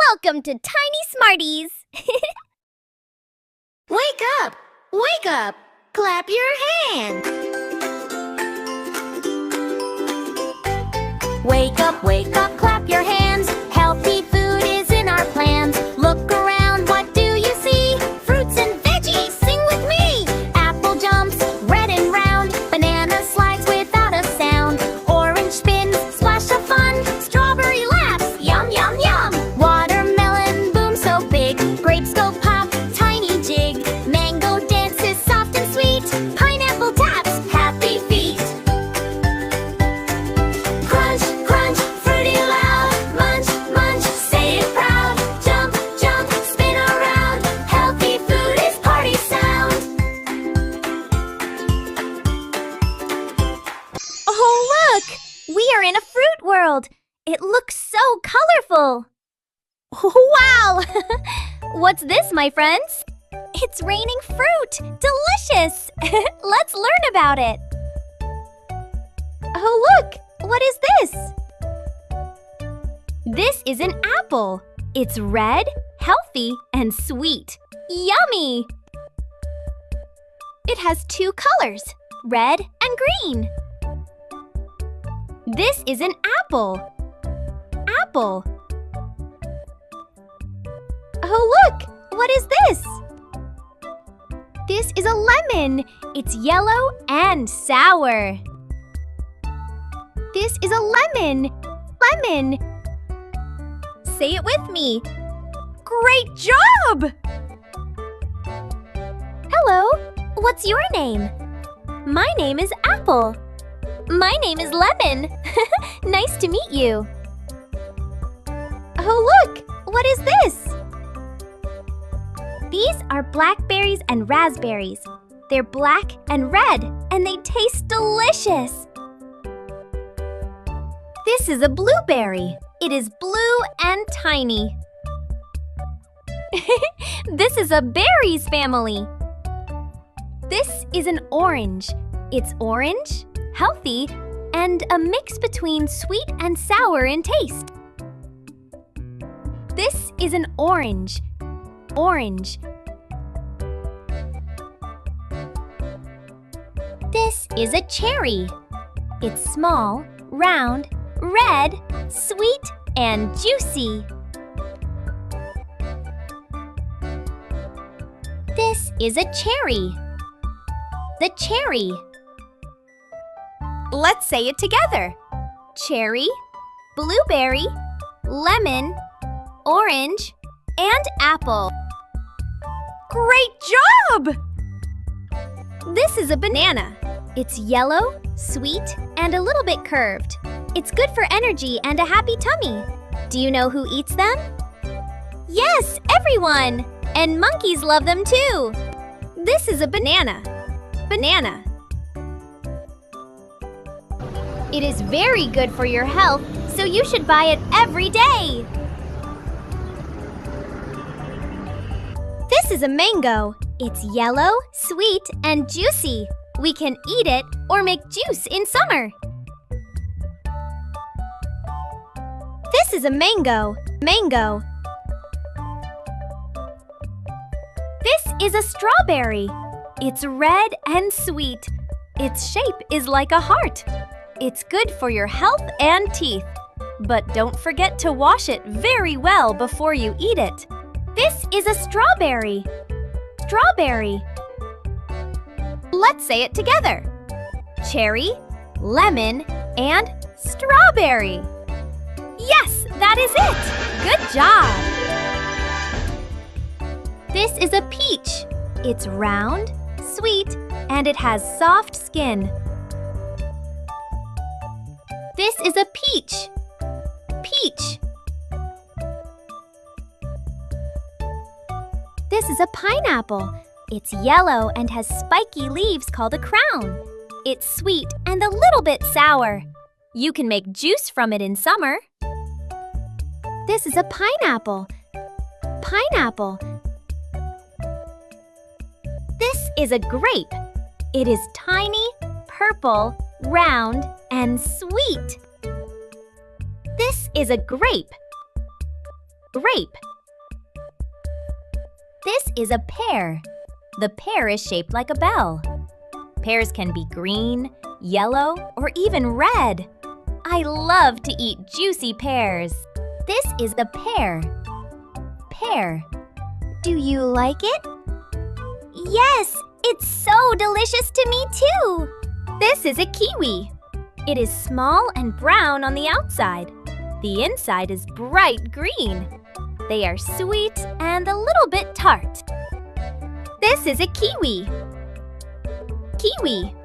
Welcome to Tiny Smarties! Wake up! Wake up! Clap your hands! Wake up, clap your hands. Healthy food is in our plans. Look around, what do you see? Fruits and veggies, sing with me! Apple jumps, red and round. Banana slides without a sound. Orange spins, splash of fun. Strawberry laughs, yum, yum, yum. Watermelon booms so big. Grapes go pop, tiny jig. Mango dances soft and sweet. Pineapple taps, happy feet. Crunch, crunch, fruity loud. Munch, munch, say it proud. Jump, jump, spin around. Healthy food is party sound. Oh, look! We are in a fruit world. It looks so colorful. Wow! What's this, my friends? It's raining fruit. Delicious! Let's learn about it. Oh, look! What is this? This is an apple. It's red, healthy, and sweet. Yummy! It has two colors, red and green. This is an apple. Apple. Oh, look! What is this? This is a lemon. It's yellow and sour. This is a lemon. Lemon. Say it with me. Great job! Hello. What's your name? My name is Apple. My name is Lemon. Nice to meet you. Oh, look! What is this? These are blackberries and raspberries. They're black and red, and they taste delicious. This is a blueberry. It is blue and tiny. This is a berries family. This is an orange. It's orange, healthy, and a mix between sweet and sour in taste. This is an orange. Orange. This is a cherry. It's small, round, red, sweet, and juicy. This is a cherry. The cherry. Let's say it together. Cherry, blueberry, lemon, orange, and apple. Great job! This is a banana. It's yellow, sweet, and a little bit curved. It's good for energy and a happy tummy. Do you know who eats them? Yes, everyone! And monkeys love them too. This is a banana. Banana. It is very good for your health, so you should buy it every day. This is a mango. It's yellow, sweet, and juicy. We can eat it or make juice in summer. This is a mango. Mango. This is a strawberry. It's red and sweet. Its shape is like a heart. It's good for your health and teeth. But don't forget to wash it very well before you eat it. This is a strawberry. Strawberry. Let's say it together. Cherry, lemon, and strawberry. Yes, that is it. Good job. This is a peach. It's round, sweet, and it has soft skin. This is a peach. Peach. This is a pineapple. It's yellow and has spiky leaves called a crown. It's sweet and a little bit sour. You can make juice from it in summer. This is a pineapple. Pineapple. This is a grape. It is tiny, purple, round, and sweet. This is a grape. Grape. This is a pear. The pear is shaped like a bell. Pears can be green, yellow, or even red. I love to eat juicy pears. This is a pear. Pear. Do you like it? Yes, it's so delicious to me too. This is a kiwi. It is small and brown on the outside. The inside is bright green. They are sweet and a little bit tart. This is a kiwi. Kiwi.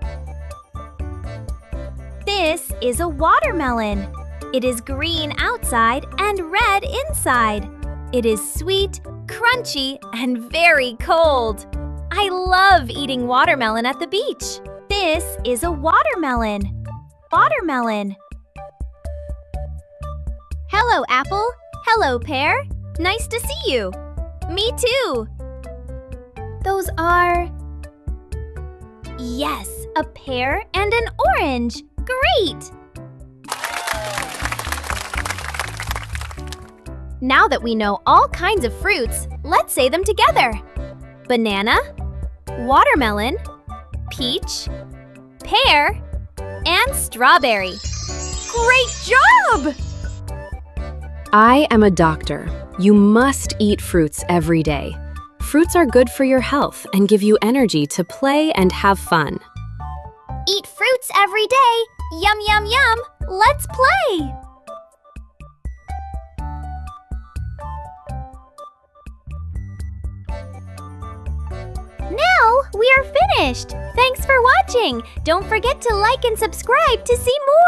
This is a watermelon. It is green outside and red inside. It is sweet, crunchy, and very cold. I love eating watermelon at the beach. This is a watermelon. Watermelon. Hello, apple. Hello, pear. Nice to see you. Me too. Those are... Yes, a pear and an orange. Great! Now that we know all kinds of fruits, let's say them together. Banana, watermelon, peach, pear, and strawberry. Great job! I am a doctor. You must eat fruits every day. Fruits are good for your health and give you energy to play and have fun. Eat fruits every day. Yum, yum, yum. Let's play. Now we are finished. Thanks for watching. Don't forget to like and subscribe to see more.